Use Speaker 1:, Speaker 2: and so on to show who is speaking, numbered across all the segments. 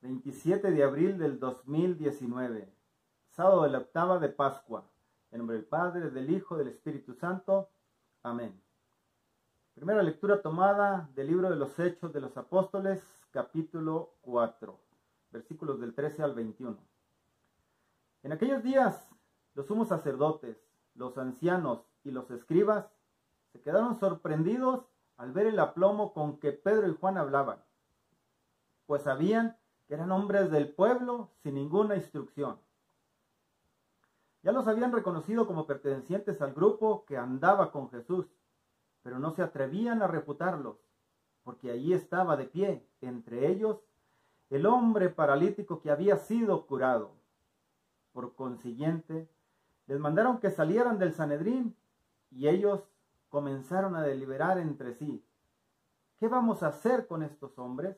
Speaker 1: 27 de abril del 2019, sábado de la octava de Pascua. En nombre del Padre, del Hijo, del Espíritu Santo. Amén. Primera lectura tomada del libro de los Hechos de los Apóstoles, capítulo 4, versículos del 13 al 21. En aquellos días, los sumos sacerdotes, los ancianos y los escribas se quedaron sorprendidos al ver el aplomo con que Pedro y Juan hablaban, pues sabían que eran hombres del pueblo sin ninguna instrucción. Ya los habían reconocido como pertenecientes al grupo que andaba con Jesús, pero no se atrevían a refutarlos, porque allí estaba de pie, entre ellos, el hombre paralítico que había sido curado. Por consiguiente, les mandaron que salieran del Sanedrín, y ellos comenzaron a deliberar entre sí: ¿qué vamos a hacer con estos hombres?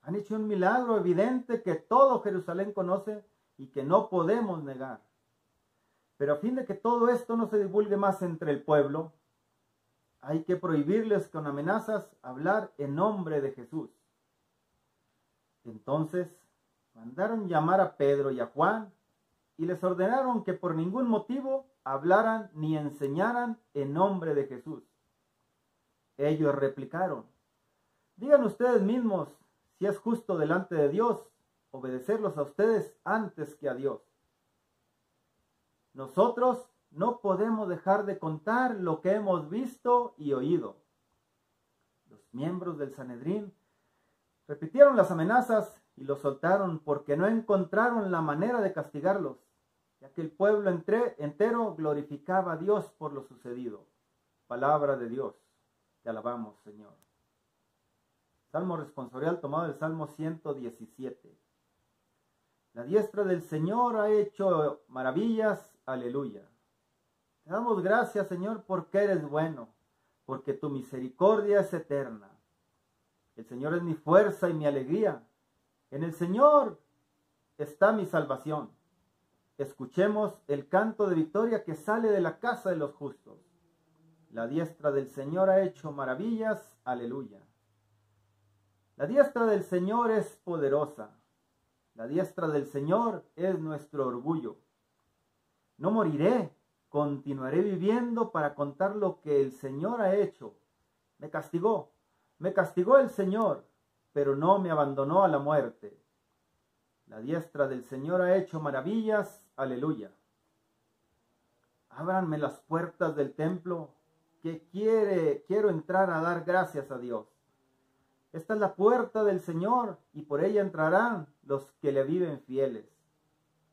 Speaker 1: Han hecho un milagro evidente que todo Jerusalén conoce y que no podemos negar. Pero a fin de que todo esto no se divulgue más entre el pueblo, hay que prohibirles con amenazas hablar en nombre de Jesús. Entonces mandaron llamar a Pedro y a Juan y les ordenaron que por ningún motivo hablaran ni enseñaran en nombre de Jesús. Ellos replicaron: digan ustedes mismos si es justo delante de Dios obedecerlos a ustedes antes que a Dios. Nosotros no podemos dejar de contar lo que hemos visto y oído. Los miembros del Sanedrín repitieron las amenazas y los soltaron porque no encontraron la manera de castigarlos, ya que el pueblo entero glorificaba a Dios por lo sucedido. Palabra de Dios. Te alabamos, Señor. Salmo responsorial tomado del Salmo 117. La diestra del Señor ha hecho maravillas. Aleluya. Te damos gracias, Señor, porque eres bueno, porque tu misericordia es eterna. El Señor es mi fuerza y mi alegría. En el Señor está mi salvación. Escuchemos el canto de victoria que sale de la casa de los justos. La diestra del Señor ha hecho maravillas. Aleluya. La diestra del Señor es poderosa. La diestra del Señor es nuestro orgullo. No moriré, continuaré viviendo para contar lo que el Señor ha hecho. Me castigó el Señor, pero no me abandonó a la muerte. La diestra del Señor ha hecho maravillas. Aleluya. Ábranme las puertas del templo, que quiero entrar a dar gracias a Dios. Esta es la puerta del Señor, y por ella entrarán los que le viven fieles.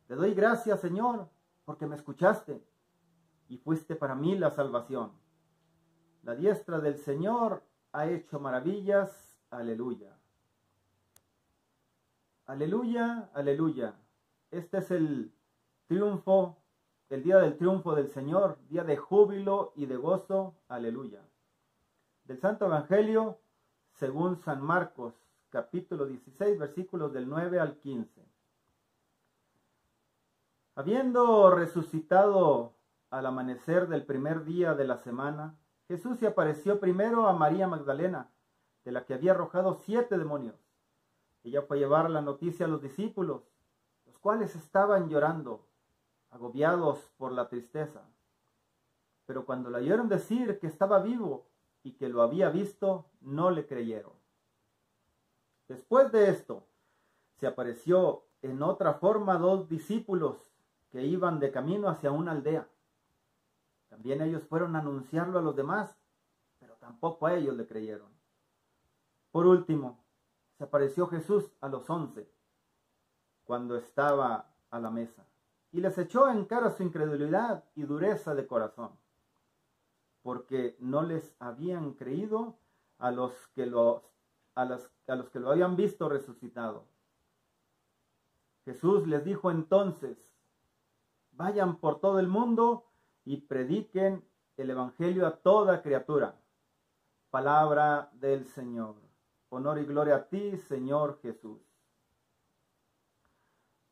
Speaker 1: Te doy gracias, Señor, porque me escuchaste, y fuiste para mí la salvación. La diestra del Señor ha hecho maravillas. Aleluya. Aleluya, aleluya. Este es el triunfo, el día del triunfo del Señor, día de júbilo y de gozo. Aleluya. Del Santo Evangelio según San Marcos, capítulo 16, versículos del 9 al 15. Habiendo resucitado al amanecer del primer día de la semana, Jesús se apareció primero a María Magdalena, de la que había arrojado 7 demonios. Ella fue a llevar la noticia a los discípulos, los cuales estaban llorando, agobiados por la tristeza. Pero cuando la oyeron decir que estaba vivo y que lo había visto, no le creyeron. Después de esto, se apareció en otra forma 2 discípulos que iban de camino hacia una aldea. También ellos fueron a anunciarlo a los demás, pero tampoco a ellos le creyeron. Por último, se apareció Jesús a los 11, cuando estaba a la mesa, y les echó en cara su incredulidad y dureza de corazón, porque no les habían creído a los que lo habían visto resucitado. Jesús les dijo entonces: vayan por todo el mundo y prediquen el evangelio a toda criatura. Palabra del Señor. Honor y gloria a ti, Señor Jesús.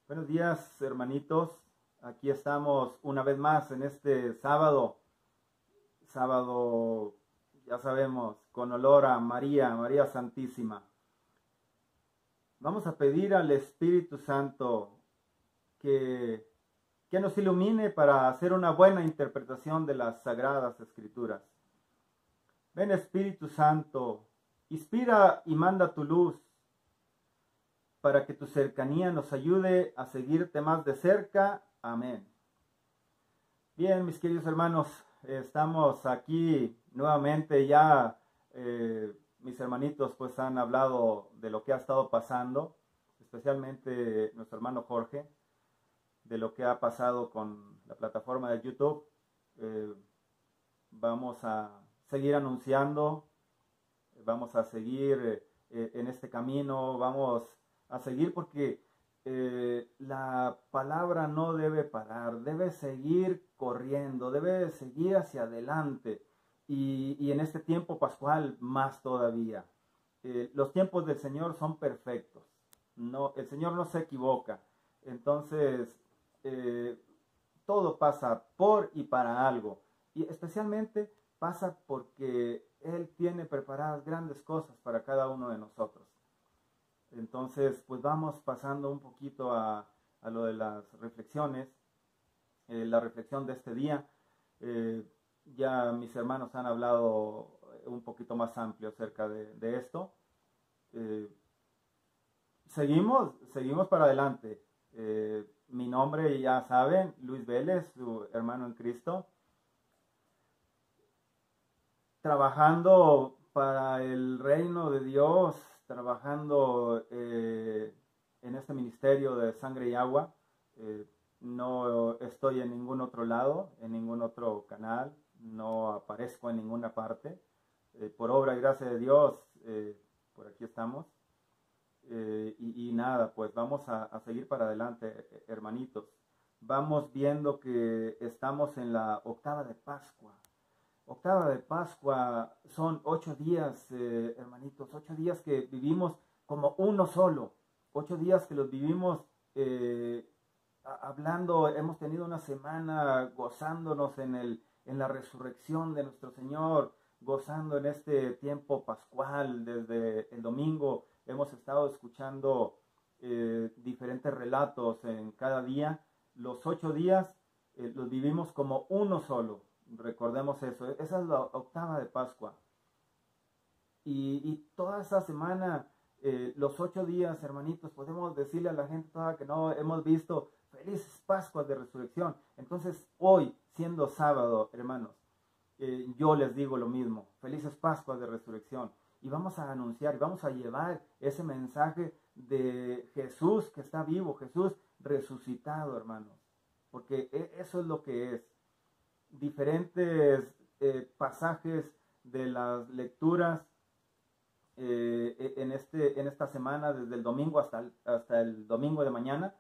Speaker 1: Buenos días, hermanitos. Aquí estamos una vez más en este sábado, ya sabemos, con olor a María, María Santísima. Vamos a pedir al Espíritu Santo que nos ilumine para hacer una buena interpretación de las Sagradas Escrituras. Ven, Espíritu Santo, inspira y manda tu luz para que tu cercanía nos ayude a seguirte más de cerca. Amén. Bien, mis queridos hermanos, estamos aquí nuevamente ya. Mis hermanitos pues han hablado de lo que ha estado pasando, especialmente nuestro hermano Jorge, de lo que ha pasado con la plataforma de YouTube. Vamos a seguir anunciando, vamos a seguir en este camino, vamos a seguir porque la palabra no debe parar, debe seguir corriendo, debe seguir hacia adelante. Y en este tiempo pascual más todavía. Los tiempos del Señor son perfectos. No, el Señor no se equivoca. Entonces, todo pasa por y para algo. Y especialmente pasa porque Él tiene preparadas grandes cosas para cada uno de nosotros. Entonces, pues vamos pasando un poquito a lo de las reflexiones. La reflexión de este día. Ya mis hermanos han hablado un poquito más amplio acerca de esto. Seguimos para adelante. Mi nombre ya saben, Luis Vélez, su hermano en Cristo. Trabajando para el reino de Dios, trabajando en este ministerio de Sangre y Agua. No estoy en ningún otro lado, en ningún otro canal. No aparezco en ninguna parte. Por obra y gracia de Dios, por aquí estamos. Y nada, pues vamos a seguir para adelante, hermanitos. Vamos viendo que estamos en la octava de Pascua. Octava de Pascua son 8 días, hermanitos, 8 días que vivimos como uno solo. 8 días que los vivimos hablando, hemos tenido una semana gozándonos en la resurrección de nuestro Señor, gozando en este tiempo pascual. Desde el domingo hemos estado escuchando diferentes relatos en cada día. Los 8 días los vivimos como uno solo. Recordemos eso. Esa es la octava de Pascua. Y toda esa semana, los 8 días, hermanitos, podemos decirle a la gente toda que no hemos visto felices Pascuas de Resurrección. Entonces hoy, siendo sábado, hermanos, yo les digo lo mismo, felices Pascuas de Resurrección. Y vamos a anunciar, vamos a llevar ese mensaje de Jesús que está vivo, Jesús resucitado, hermanos. Porque eso es lo que es. Diferentes pasajes de las lecturas en esta semana, desde el domingo hasta el domingo de mañana,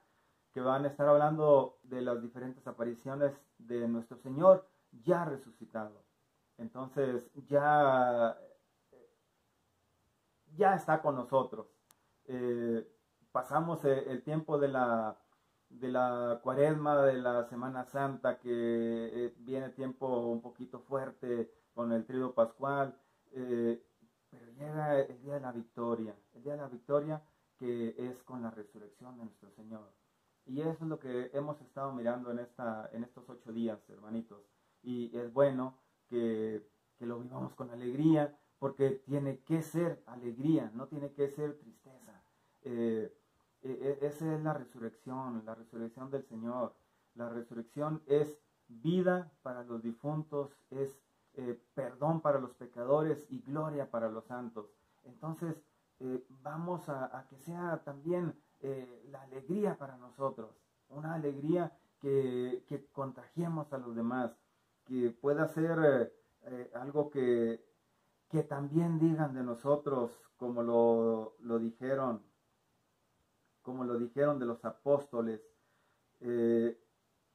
Speaker 1: que van a estar hablando de las diferentes apariciones de nuestro Señor ya resucitado. Entonces ya está con nosotros. Pasamos el tiempo de la Cuaresma, de la Semana Santa, que viene tiempo un poquito fuerte con el Tríodo Pascual, pero llega el día de la victoria, que es con la resurrección de nuestro Señor. Y eso es lo que hemos estado mirando en estos 8 días, hermanitos. Y es bueno que lo vivamos con alegría, porque tiene que ser alegría, no tiene que ser tristeza. Esa es la resurrección del Señor. La resurrección es vida para los difuntos, es perdón para los pecadores y gloria para los santos. Entonces, vamos a que sea también la alegría para nosotros, una alegría que contagiemos a los demás, que pueda ser algo que también digan de nosotros, como lo dijeron de los apóstoles.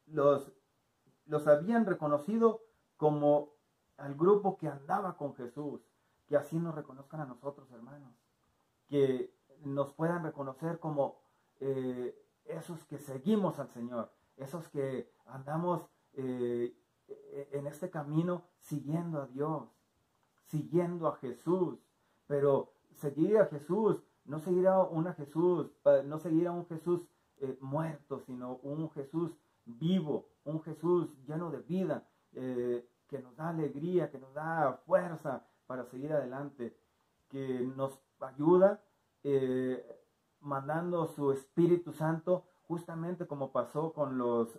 Speaker 1: Los habían reconocido como al grupo que andaba con Jesús. Que así nos reconozcan a nosotros, hermanos. Que nos puedan reconocer como esos que seguimos al Señor, esos que andamos en este camino siguiendo a Dios, siguiendo a Jesús. Pero seguir a Jesús no seguir a no seguir a un Jesús muerto, sino un Jesús vivo, un Jesús lleno de vida, que nos da alegría, que nos da fuerza para seguir adelante, que nos ayuda mandando su Espíritu Santo, justamente como pasó con los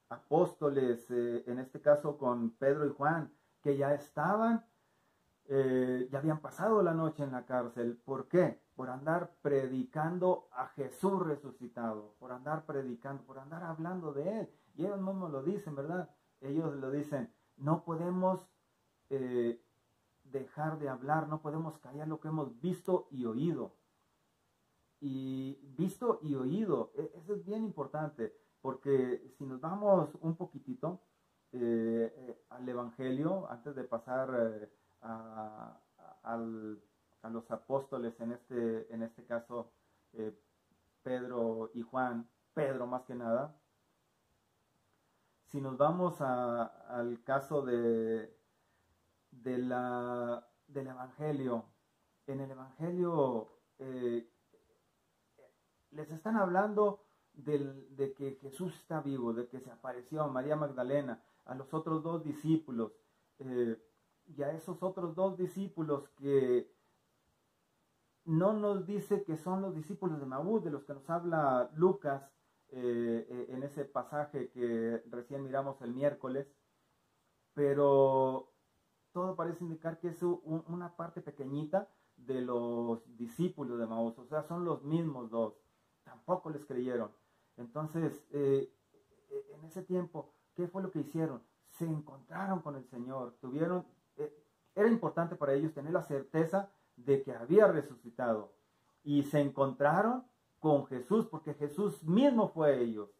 Speaker 1: apóstoles, en este caso con Pedro y Juan, que ya estaban, ya habían pasado la noche en la cárcel. ¿Por qué? Por andar predicando a Jesús resucitado, por andar predicando, por andar hablando de Él. Y ellos mismos lo dicen, ¿verdad? Ellos lo dicen, no podemos dejar de hablar, no podemos callar lo que hemos visto y oído. Y visto y oído, eso es bien importante, porque si nos vamos un poquitito al Evangelio, antes de pasar a los apóstoles, en este caso Pedro y Juan, Pedro más que nada, si nos vamos al caso del Evangelio, en el Evangelio les están hablando de que Jesús está vivo, de que se apareció a María Magdalena, a los otros dos discípulos, y a esos otros dos discípulos que no nos dice que son los discípulos de Maús, de los que nos habla Lucas en ese pasaje que recién miramos el miércoles, pero todo parece indicar que es una parte pequeñita de los discípulos de Maús, o sea, son los mismos dos, tampoco les creyeron. Entonces, en ese tiempo, ¿qué fue lo que hicieron? Se encontraron con el Señor, era importante para ellos tener la certeza de que había resucitado, y se encontraron con Jesús, porque Jesús mismo fue a ellos.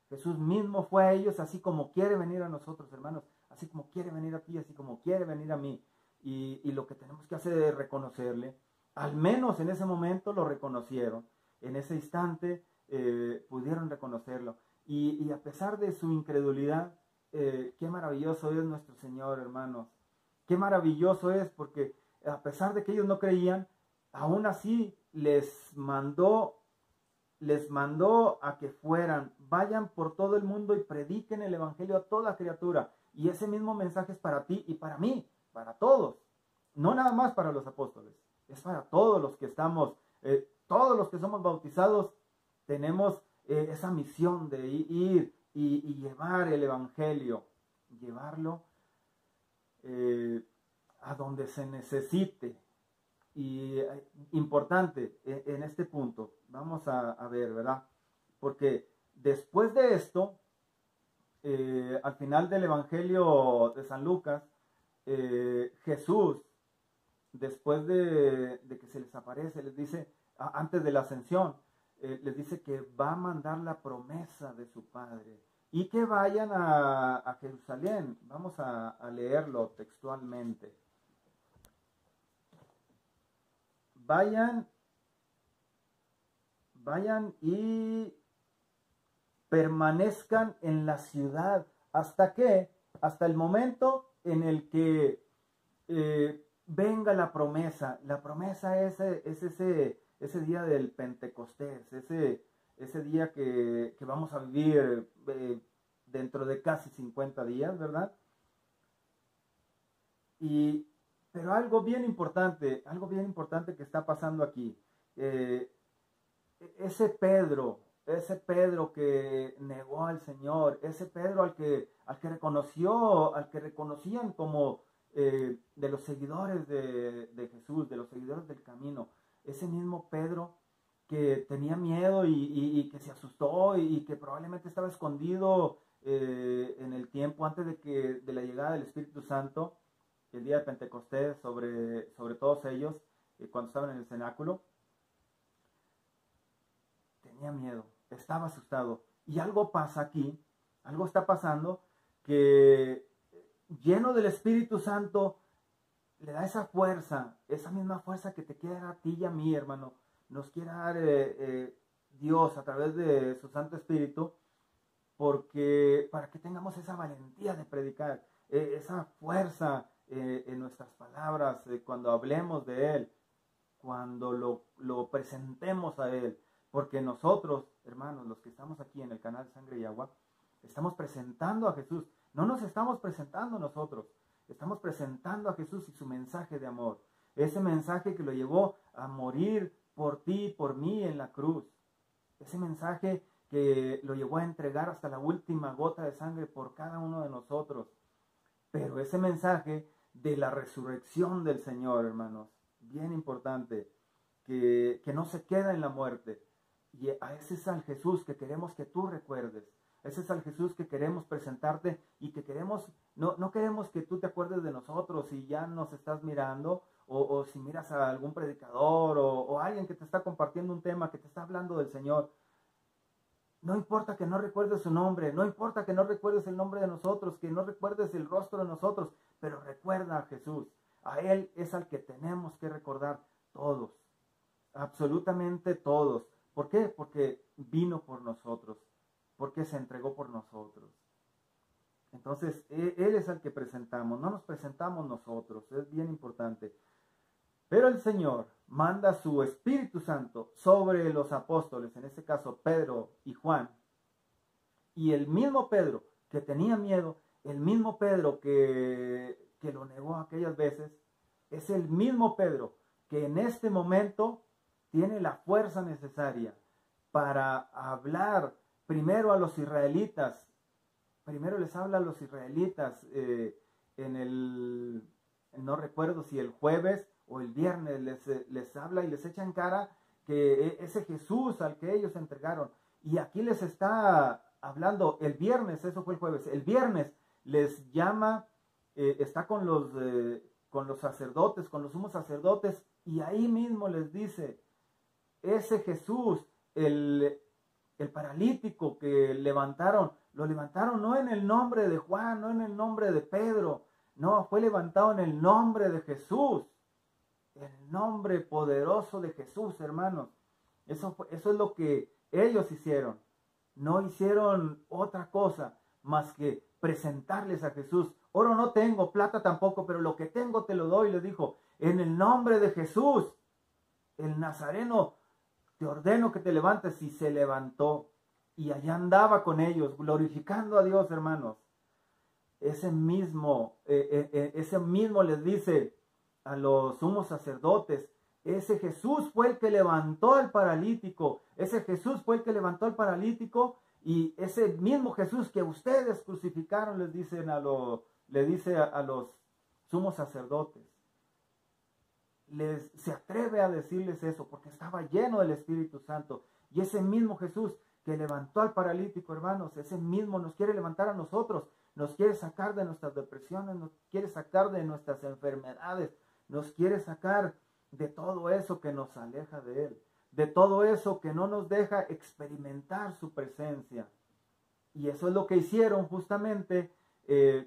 Speaker 1: Jesús mismo fue a ellos, así como quiere venir a nosotros, hermanos, así como quiere venir a ti, así como quiere venir a mí. Y lo que tenemos que hacer es reconocerle. Al menos en ese momento lo reconocieron, en ese instante pudieron reconocerlo. Y a pesar de su incredulidad, qué maravilloso es nuestro Señor, hermanos. Qué maravilloso es, porque a pesar de que ellos no creían, aún así les mandó a que vayan por todo el mundo y prediquen el Evangelio a toda criatura. Y ese mismo mensaje es para ti y para mí, para todos. No nada más para los apóstoles, es para todos los que estamos, todos los que somos bautizados, tenemos esa misión de ir y llevar el Evangelio, llevarlo a donde se necesite. Y importante en este punto, vamos a ver, ¿verdad? Porque después de esto, al final del Evangelio de San Lucas, Jesús, después de que se les aparece, les dice, antes de la ascensión, les dice que va a mandar la promesa de su Padre y que vayan a Jerusalén. Vamos a leerlo textualmente. Vayan y permanezcan en la ciudad. ¿Hasta qué? Hasta el momento en el que venga la promesa. La promesa es ese día del Pentecostés, ese día que vamos a vivir dentro de casi 50 días, ¿verdad? Pero algo bien importante que está pasando aquí. Ese Pedro que negó al Señor, ese Pedro al que reconocían como de los seguidores de Jesús, de los seguidores del camino, ese mismo Pedro que tenía miedo y que se asustó y que probablemente estaba escondido en el tiempo antes de la llegada del Espíritu Santo, el día de Pentecostés, sobre todos ellos, cuando estaban en el cenáculo, tenía miedo, estaba asustado. Y algo pasa aquí, algo está pasando, que lleno del Espíritu Santo, le da esa fuerza, esa misma fuerza que te quiere dar a ti y a mí, hermano. Nos quiere dar Dios a través de su Santo Espíritu, para que tengamos esa valentía de predicar, esa fuerza en nuestras palabras, cuando hablemos de Él. cuando lo presentemos a Él. Porque nosotros, hermanos, los que estamos aquí en el canal Sangre y Agua, estamos presentando a Jesús. No nos estamos presentando nosotros, estamos presentando a Jesús y su mensaje de amor. Ese mensaje que lo llevó a morir por ti y por mí en la cruz. Ese mensaje que lo llevó a entregar hasta la última gota de sangre por cada uno de nosotros. Pero ese mensaje de la resurrección del Señor, hermanos, bien importante, que no se queda en la muerte. Y a ese es al Jesús que queremos que tú recuerdes. Ese es al Jesús que queremos presentarte y que queremos, no queremos que tú te acuerdes de nosotros si ya nos estás mirando o si miras a algún predicador o alguien que te está compartiendo un tema, que te está hablando del Señor. No importa que no recuerdes su nombre, no importa que no recuerdes el nombre de nosotros, que no recuerdes el rostro de nosotros, pero recuerda a Jesús. A Él es al que tenemos que recordar todos, absolutamente todos. ¿Por qué? Porque vino por nosotros, porque se entregó por nosotros. Entonces, Él es al que presentamos, no nos presentamos nosotros, es bien importante. Pero el Señor manda su Espíritu Santo sobre los apóstoles, en este caso Pedro y Juan. Y el mismo Pedro que tenía miedo, el mismo Pedro que lo negó aquellas veces, es el mismo Pedro que en este momento tiene la fuerza necesaria para hablar primero a los israelitas. Primero les habla a los israelitas no recuerdo si el jueves o el viernes les habla y les echa en cara que ese Jesús al que ellos entregaron. Y aquí les está hablando el viernes, eso fue el jueves, el viernes les llama, está con los sacerdotes, con los sumos sacerdotes, y ahí mismo les dice, ese Jesús, el paralítico que levantaron, lo levantaron no en el nombre de Juan, no en el nombre de Pedro, no, fue levantado en el nombre de Jesús, el nombre poderoso de Jesús, hermanos. Eso es lo que ellos hicieron. No hicieron otra cosa más que presentarles a Jesús. Oro no tengo, plata tampoco, pero lo que tengo te lo doy, les dijo, en el nombre de Jesús, el Nazareno, te ordeno que te levantes. Y se levantó y allá andaba con ellos, glorificando a Dios, hermanos. Ese mismo les dice a los sumos sacerdotes, ese Jesús fue el que levantó al paralítico, ese Jesús fue el que levantó al paralítico, y ese mismo Jesús que ustedes crucificaron, le dice a los sumos sacerdotes. Se atreve a decirles eso porque estaba lleno del Espíritu Santo. Y ese mismo Jesús que levantó al paralítico, hermanos, ese mismo nos quiere levantar a nosotros, nos quiere sacar de nuestras depresiones, nos quiere sacar de nuestras enfermedades, nos quiere sacar de todo eso que nos aleja de Él, de todo eso que no nos deja experimentar su presencia. Y eso es lo que hicieron justamente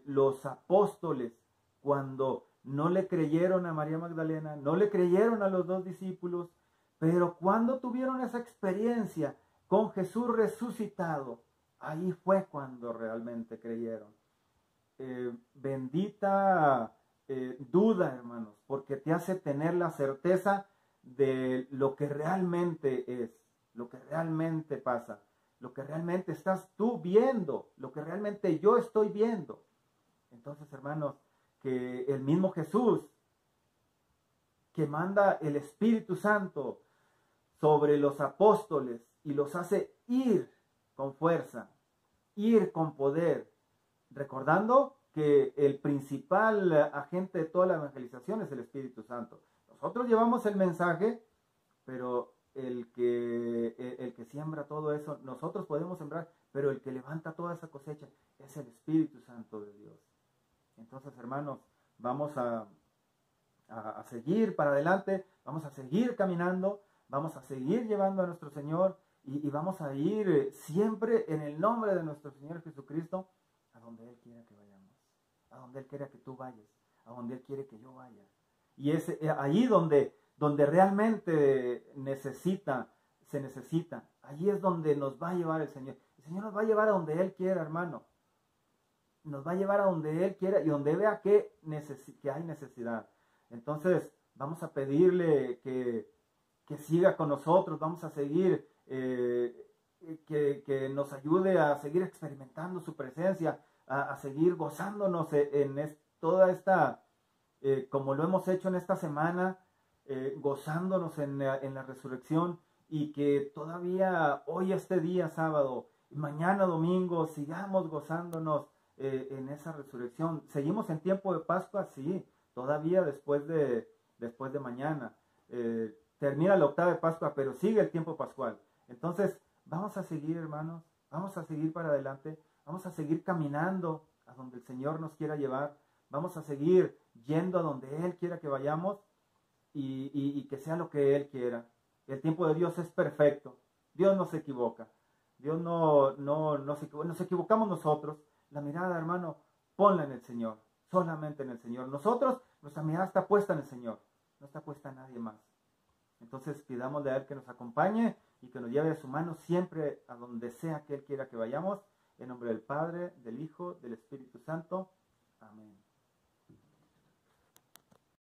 Speaker 1: los apóstoles cuando no le creyeron a María Magdalena, no le creyeron a los 2 discípulos, pero cuando tuvieron esa experiencia con Jesús resucitado, ahí fue cuando realmente creyeron. Bendita duda, hermanos, porque te hace tener la certeza de lo que realmente es, lo que realmente pasa, lo que realmente estás tú viendo, lo que realmente yo estoy viendo. Entonces, hermanos, que el mismo Jesús que manda el Espíritu Santo sobre los apóstoles y los hace ir con fuerza, ir con poder, recordando que el principal agente de toda la evangelización es el Espíritu Santo. Nosotros llevamos el mensaje, pero el que siembra todo eso, nosotros podemos sembrar, pero el que levanta toda esa cosecha es el Espíritu Santo de Dios. Entonces, hermanos, vamos a seguir para adelante, vamos a seguir caminando, vamos a seguir llevando a nuestro Señor y vamos a ir siempre en el nombre de nuestro Señor Jesucristo a donde Él quiera que vayamos, a donde Él quiera que tú vayas, a donde Él quiere que yo vaya. Y es ahí donde realmente se necesita, allí es donde nos va a llevar el Señor. El Señor nos va a llevar a donde Él quiera, hermano. Nos va a llevar a donde Él quiera y donde vea que hay necesidad. Entonces, vamos a pedirle que siga con nosotros, vamos a seguir, que nos ayude a seguir experimentando su presencia, a seguir gozándonos toda esta, como lo hemos hecho en esta semana, gozándonos en la resurrección, y que todavía hoy, este día sábado, mañana domingo, sigamos gozándonos en esa resurrección. ¿Seguimos en tiempo de Pascua? Sí, todavía después de mañana. Termina la octava de Pascua, pero sigue el tiempo pascual. Entonces, vamos a seguir, hermanos, vamos a seguir para adelante, vamos a seguir caminando a donde el Señor nos quiera llevar, vamos a seguir yendo a donde Él quiera que vayamos, y que sea lo que Él quiera. El tiempo de Dios es perfecto. Dios no se equivoca. Dios no se equivoca. Nos equivocamos nosotros. La mirada, hermano, ponla en el Señor. Solamente en el Señor. Nosotros, nuestra mirada está puesta en el Señor. No está puesta en nadie más. Entonces pidámosle a Él que nos acompañe y que nos lleve de su mano siempre a donde sea que Él quiera que vayamos. En nombre del Padre, del Hijo, del Espíritu Santo.